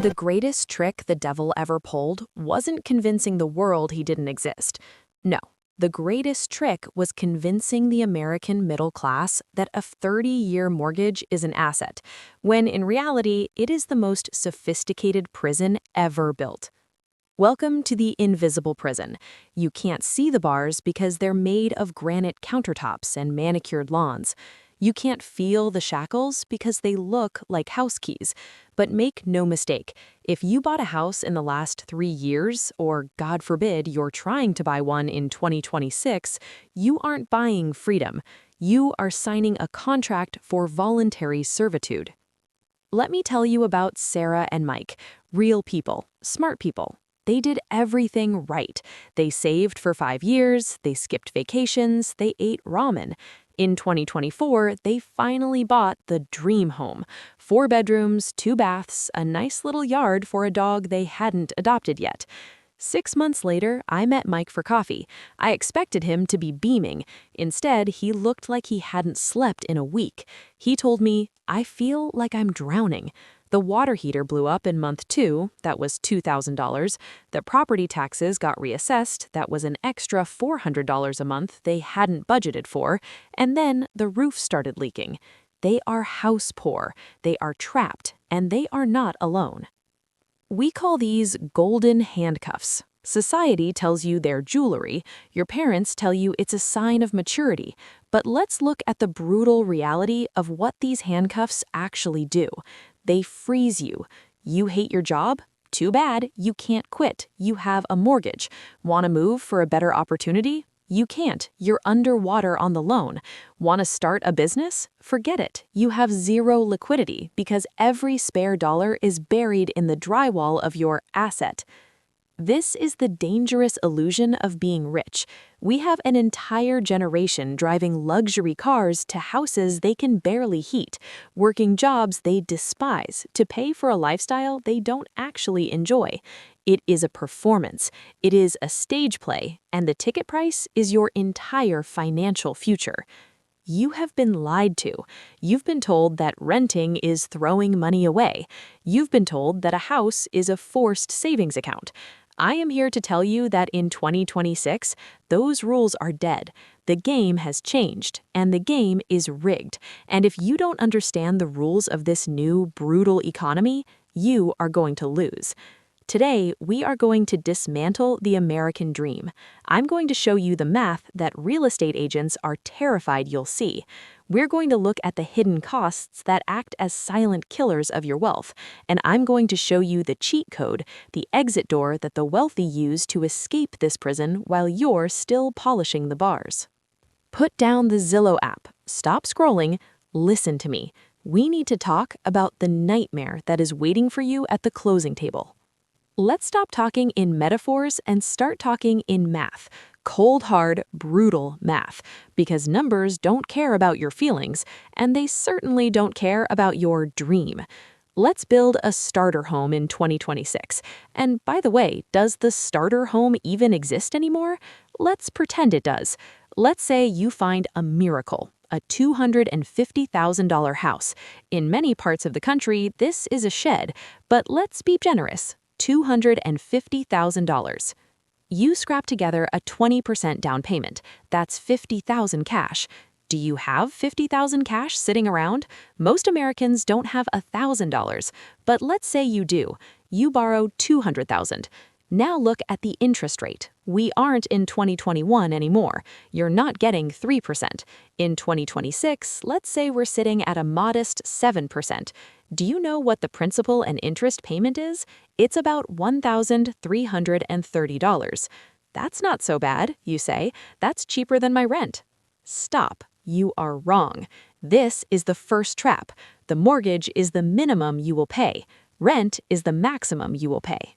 The greatest trick the devil ever pulled wasn't convincing the world he didn't exist. No, the greatest trick was convincing the American middle class that a 30-year mortgage is an asset, when in reality, it is the most sophisticated prison ever built. Welcome to the invisible prison. You can't see the bars because they're made of granite countertops and manicured lawns. You can't feel the shackles because they look like house keys. But make no mistake, if you bought a house in the last 3 years, or God forbid you're trying to buy one in 2026, you aren't buying freedom. You are signing a contract for voluntary servitude. Let me tell you about Sarah and Mike, real people, smart people. They did everything right. They saved for 5 years, they skipped vacations, they ate ramen. In 2024, they finally bought the dream home. 4 bedrooms, 2 baths, a nice little yard for a dog they hadn't adopted yet. 6 months later, I met Mike for coffee. I expected him to be beaming. Instead, he looked like he hadn't slept in a week. He told me, "I feel like I'm drowning." The water heater blew up in month 2, that was $2,000. The property taxes got reassessed, that was an extra $400 a month they hadn't budgeted for, and then the roof started leaking. They are house poor, they are trapped, and they are not alone. We call these golden handcuffs. Society tells you they're jewelry, your parents tell you it's a sign of maturity, but let's look at the brutal reality of what these handcuffs actually do. They freeze you. You hate your job? Too bad, you can't quit. You have a mortgage. Want to move for a better opportunity? You can't. You're underwater on the loan. Want to start a business? Forget it. You have zero liquidity because every spare dollar is buried in the drywall of your asset. This is the dangerous illusion of being rich. We have an entire generation driving luxury cars to houses they can barely heat, working jobs they despise to pay for a lifestyle they don't actually enjoy. It is a performance, it is a stage play, and the ticket price is your entire financial future. You have been lied to. You've been told that renting is throwing money away. You've been told that a house is a forced savings account. I am here to tell you that in 2026, those rules are dead. The game has changed, and the game is rigged. And if you don't understand the rules of this new, brutal economy, you are going to lose. Today, we are going to dismantle the American dream. I'm going to show you the math that real estate agents are terrified you'll see. We're going to look at the hidden costs that act as silent killers of your wealth, and I'm going to show you the cheat code, the exit door that the wealthy use to escape this prison while you're still polishing the bars. Put down the Zillow app, stop scrolling, listen to me. We need to talk about the nightmare that is waiting for you at the closing table. Let's stop talking in metaphors and start talking in math. Cold, hard, brutal math. Because numbers don't care about your feelings, and they certainly don't care about your dream. Let's build a starter home in 2026. And by the way, does the starter home even exist anymore? Let's pretend it does. Let's say you find a miracle. A $250,000 house. In many parts of the country, this is a shed, but let's be generous. $250,000. You scrap together a 20% down payment. That's $50,000 cash. Do you have $50,000 cash sitting around? Most Americans don't have $1,000, but let's say you do. You borrow $200,000. Now look at the interest rate. We aren't in 2021 anymore. You're not getting 3%. In 2026, let's say we're sitting at a modest 7%. Do you know what the principal and interest payment is? It's about $1,330. That's not so bad, you say. That's cheaper than my rent. Stop. You are wrong. This is the first trap. The mortgage is the minimum you will pay. Rent is the maximum you will pay.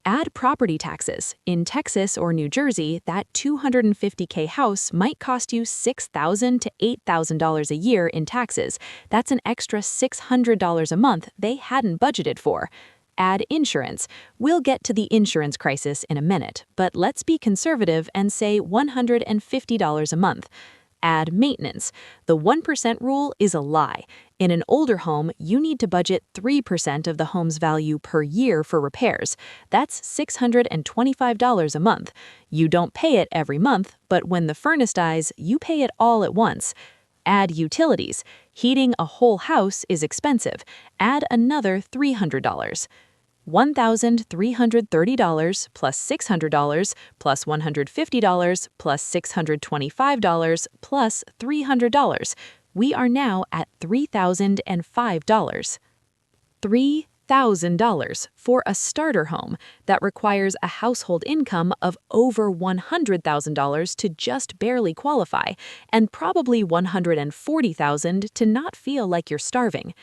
Add property taxes. In Texas or New Jersey, that $250K house might cost you $6,000 to $8,000 a year in taxes. That's an extra $600 a month they hadn't budgeted for. Add insurance. We'll get to the insurance crisis in a minute, but let's be conservative and say $150 a month. add maintenance. The 1% rule is a lie. In an older home, you need to budget 3% of the home's value per year for repairs. That's $625 a month. You don't pay it every month, but when the furnace dies, you pay it all at once. Add utilities. Heating a whole house is expensive. Add another $300. $1,330 plus $600 plus $150 plus $625 plus $300. We are now at $3,005. $3,000 for a starter home that requires a household income of over $100,000 to just barely qualify, and probably $140,000 to not feel like you're starving.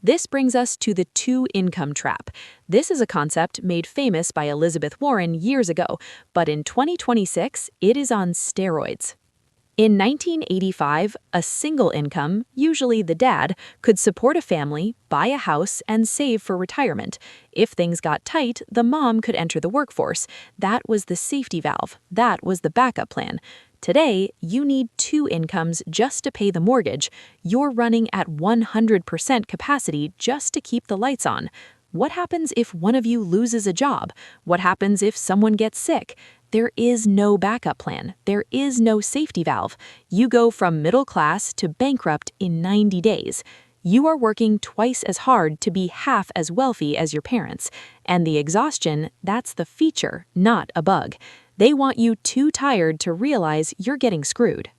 This brings us to the two-income trap. This is a concept made famous by Elizabeth Warren years ago, but in 2026, it is on steroids. In 1985, a single income, usually the dad, could support a family, buy a house, and save for retirement. If things got tight, the mom could enter the workforce. That was the safety valve. That was the backup plan. Today, you need two incomes just to pay the mortgage. You're running at 100% capacity just to keep the lights on. What happens if one of you loses a job? What happens if someone gets sick? There is no backup plan. There is no safety valve. You go from middle class to bankrupt in 90 days. You are working twice as hard to be half as wealthy as your parents. And the exhaustion, that's the feature, not a bug. They want you too tired to realize you're getting screwed.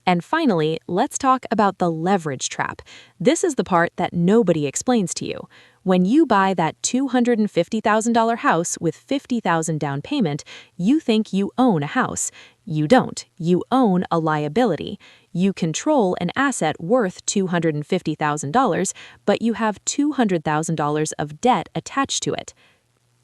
And finally, let's talk about the leverage trap. This is the part that nobody explains to you. When you buy that $250,000 house with $50,000 down payment, you think you own a house. You don't. You own a liability. You control an asset worth $250,000, but you have $200,000 of debt attached to it.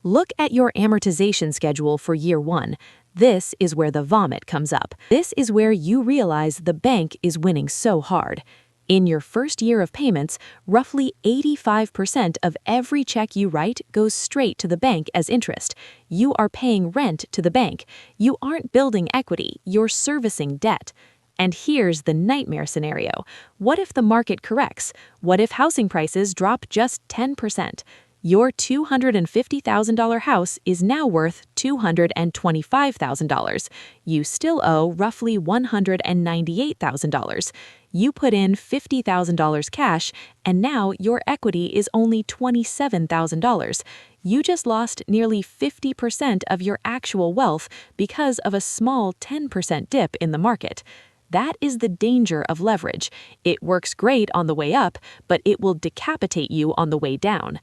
Look at your amortization schedule for year one. This is where the vomit comes up. This is where you realize the bank is winning so hard. In your first year of payments, roughly 85% of every check you write goes straight to the bank as interest. You are paying rent to the bank. You aren't building equity, you're servicing debt. And here's the nightmare scenario. What if the market corrects? What if housing prices drop just 10%? Your $250,000 house is now worth $225,000. You still owe roughly $198,000. You put in $50,000 cash, and now your equity is only $27,000. You just lost nearly 50% of your actual wealth because of a small 10% dip in the market. That is the danger of leverage. It works great on the way up, but it will decapitate you on the way down.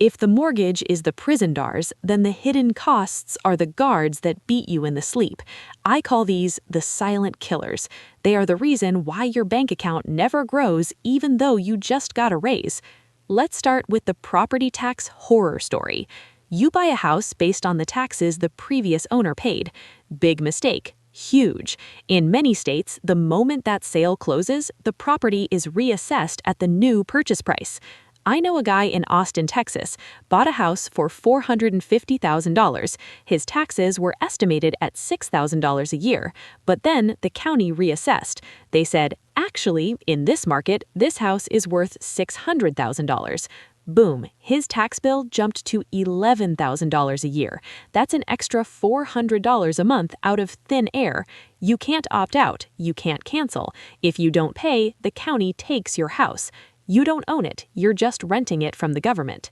If the mortgage is the prison bars, then the hidden costs are the guards that beat you in the sleep. I call these the silent killers. They are the reason why your bank account never grows even though you just got a raise. Let's start with the property tax horror story. You buy a house based on the taxes the previous owner paid. Big mistake. Huge. In many states, the moment that sale closes, the property is reassessed at the new purchase price. I know a guy in Austin, Texas, bought a house for $450,000. His taxes were estimated at $6,000 a year, but then the county reassessed. They said, actually, in this market, this house is worth $600,000. Boom, his tax bill jumped to $11,000 a year. That's an extra $400 a month out of thin air. You can't opt out. You can't cancel. If you don't pay, the county takes your house. You don't own it, you're just renting it from the government.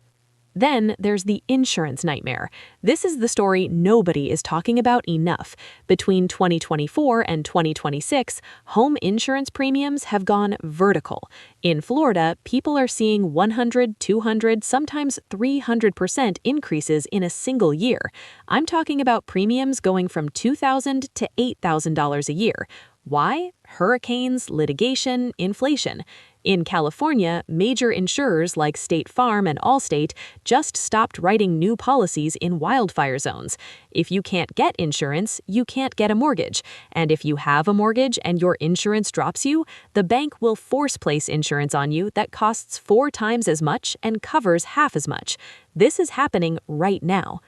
Then there's the insurance nightmare. This is the story nobody is talking about enough. Between 2024 and 2026, home insurance premiums have gone vertical. In Florida, people are seeing 100, 200, sometimes 300% increases in a single year. I'm talking about premiums going from $2,000 to $8,000 a year. Why? Hurricanes, litigation, inflation. In California, major insurers like State Farm and Allstate just stopped writing new policies in wildfire zones. If you can't get insurance, you can't get a mortgage. And if you have a mortgage and your insurance drops you, the bank will force place insurance on you that costs 4 times as much and covers half as much. This is happening right now.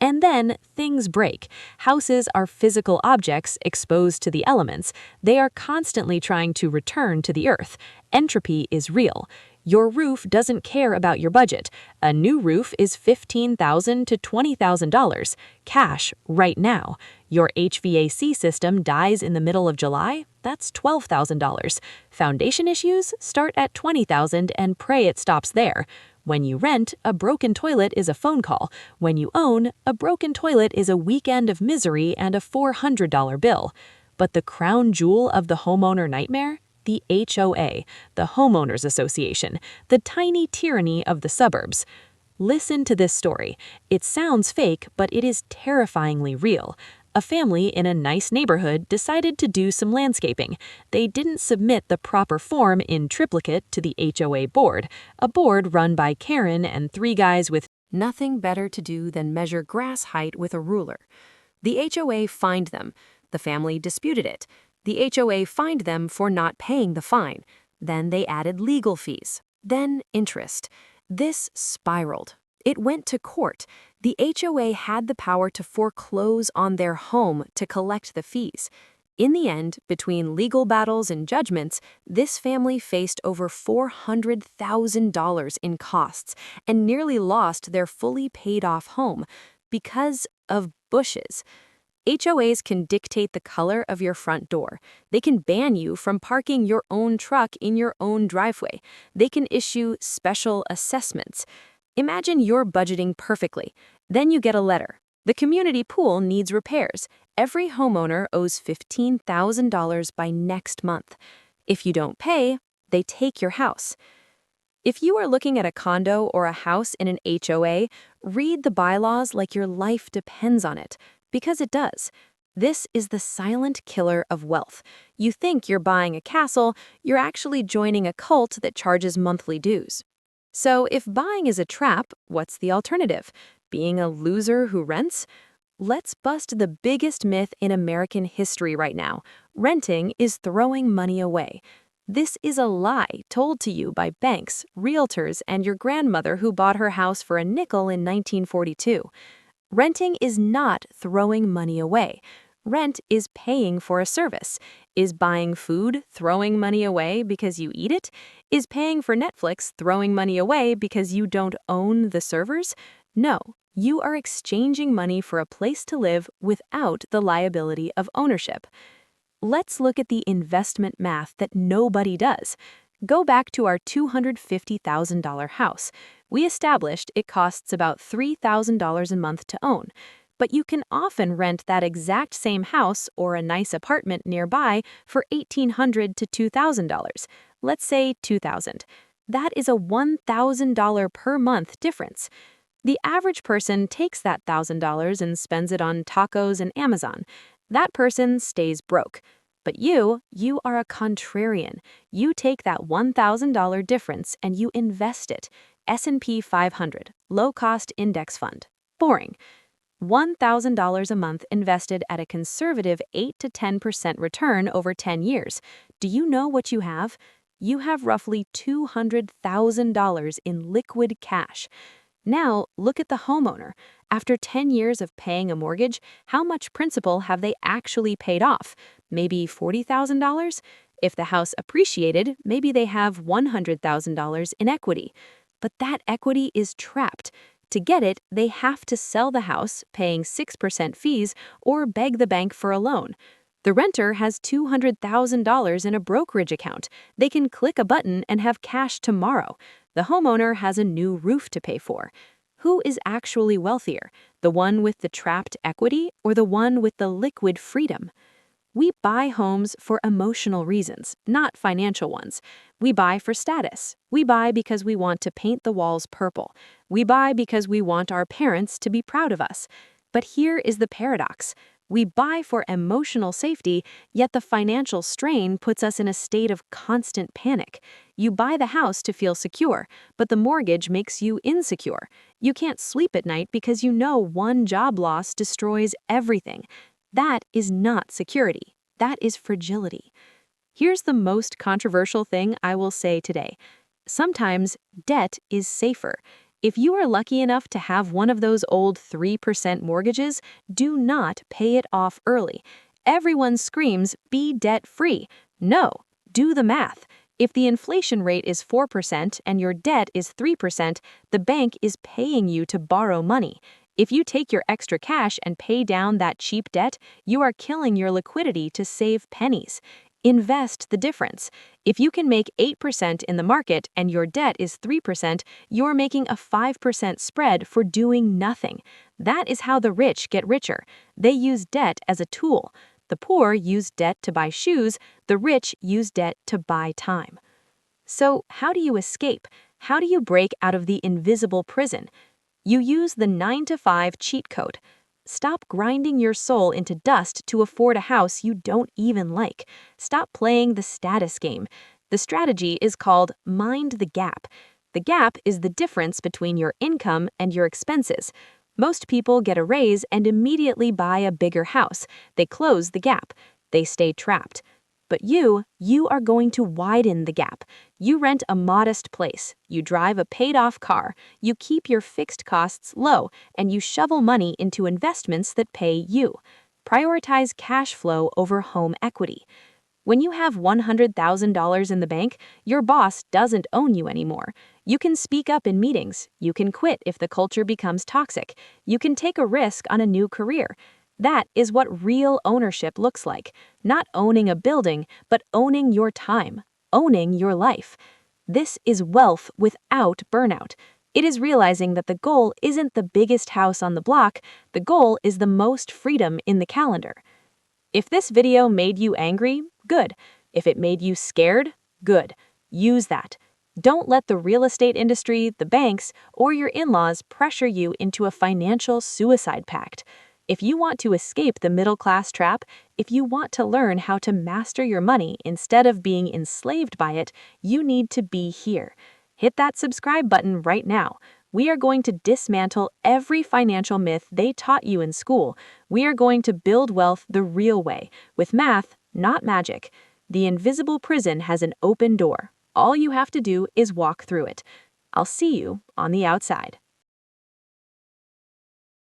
And then things break. Houses are physical objects exposed to the elements. They are constantly trying to return to the earth. Entropy is real. Your roof doesn't care about your budget. A new roof is $15,000 to $20,000, cash right now. Your HVAC system dies in the middle of July, that's $12,000. Foundation issues start at $20,000 and pray it stops there. When you rent, a broken toilet is a phone call. When you own, a broken toilet is a weekend of misery and a $400 bill. But the crown jewel of the homeowner nightmare? The HOA, the Homeowners Association, the tiny tyranny of the suburbs. Listen to this story. It sounds fake, but it is terrifyingly real. A family in a nice neighborhood decided to do some landscaping. They didn't submit the proper form in triplicate to the HOA board, a board run by Karen and three guys with nothing better to do than measure grass height with a ruler. The HOA fined them. The family disputed it. The HOA fined them for not paying the fine. Then they added legal fees. Then interest. This spiraled. It went to court. The HOA had the power to foreclose on their home to collect the fees. In the end, between legal battles and judgments, this family faced over $400,000 in costs and nearly lost their fully paid-off home because of bushes. HOAs can dictate the color of your front door. They can ban you from parking your own truck in your own driveway. They can issue special assessments. Imagine you're budgeting perfectly. Then you get a letter. The community pool needs repairs. Every homeowner owes $15,000 by next month. If you don't pay, they take your house. If you are looking at a condo or a house in an HOA, read the bylaws like your life depends on it. Because it does. This is the silent killer of wealth. You think you're buying a castle, you're actually joining a cult that charges monthly dues. So if buying is a trap, what's the alternative? Being a loser who rents? Let's bust the biggest myth in American history right now. Renting is throwing money away. This is a lie told to you by banks, realtors, and your grandmother who bought her house for a nickel in 1942. Renting is not throwing money away. Rent is paying for a service. Is buying food throwing money away because you eat it? Is paying for Netflix throwing money away because you don't own the servers? No, you are exchanging money for a place to live without the liability of ownership. Let's look at the investment math that nobody does. Go back to our $250,000 house. We established it costs about $3,000 a month to own, but you can often rent that exact same house or a nice apartment nearby for $1,800 to $2,000. Let's say $2,000. That is a $1,000 per month difference. The average person takes that $1,000 and spends it on tacos and Amazon. That person stays broke. But you are a contrarian. You take that $1,000 difference and you invest it. S&P 500, low-cost index fund. Boring. $1,000 a month invested at a conservative 8 to 10% return over 10 years. Do you know what you have? You have roughly $200,000 in liquid cash. Now, look at the homeowner. After 10 years of paying a mortgage, how much principal have they actually paid off? Maybe $40,000? If the house appreciated, maybe they have $100,000 in equity. But that equity is trapped. To get it, they have to sell the house, paying 6% fees, or beg the bank for a loan. The renter has $200,000 in a brokerage account. They can click a button and have cash tomorrow. The homeowner has a new roof to pay for. Who is actually wealthier, the one with the trapped equity or the one with the liquid freedom? We buy homes for emotional reasons, not financial ones. We buy for status. We buy because we want to paint the walls purple. We buy because we want our parents to be proud of us. But here is the paradox. We buy for emotional safety, yet the financial strain puts us in a state of constant panic. You buy the house to feel secure, but the mortgage makes you insecure. You can't sleep at night because you know one job loss destroys everything. That is not security. That is fragility. Here's the most controversial thing I will say today. Sometimes debt is safer. If you are lucky enough to have one of those old 3% mortgages, do not pay it off early. Everyone screams, be debt-free. No, do the math. If the inflation rate is 4% and your debt is 3%, the bank is paying you to borrow money. If you take your extra cash and pay down that cheap debt, you are killing your liquidity to save pennies. Invest the difference. If you can make 8% in the market and your debt is 3%, you're making a 5% spread for doing nothing. That is how the rich get richer. They use debt as a tool. The poor use debt to buy shoes, the rich use debt to buy time. So, how do you escape? How do you break out of the invisible prison? You use the 9-to-5 cheat code. Stop grinding your soul into dust to afford a house you don't even like. Stop playing the status game. The strategy is called mind the gap. The gap is the difference between your income and your expenses. Most people get a raise and immediately buy a bigger house. They close the gap. They stay trapped. But you are going to widen the gap. You rent a modest place, you drive a paid-off car, you keep your fixed costs low, and you shovel money into investments that pay you. Prioritize cash flow over home equity. When you have $100,000 in the bank, your boss doesn't own you anymore. You can speak up in meetings. You can quit if the culture becomes toxic. You can take a risk on a new career. That is what real ownership looks like. Not owning a building, but owning your time, owning your life. This is wealth without burnout. It is realizing that the goal isn't the biggest house on the block, the goal is the most freedom in the calendar. If this video made you angry, good. If it made you scared, good. Use that. Don't let the real estate industry, the banks, or your in-laws pressure you into a financial suicide pact. If you want to escape the middle-class trap, if you want to learn how to master your money instead of being enslaved by it, you need to be here. Hit that subscribe button right now. We are going to dismantle every financial myth they taught you in school. We are going to build wealth the real way, with math, not magic. The invisible prison has an open door. All you have to do is walk through it. I'll see you on the outside.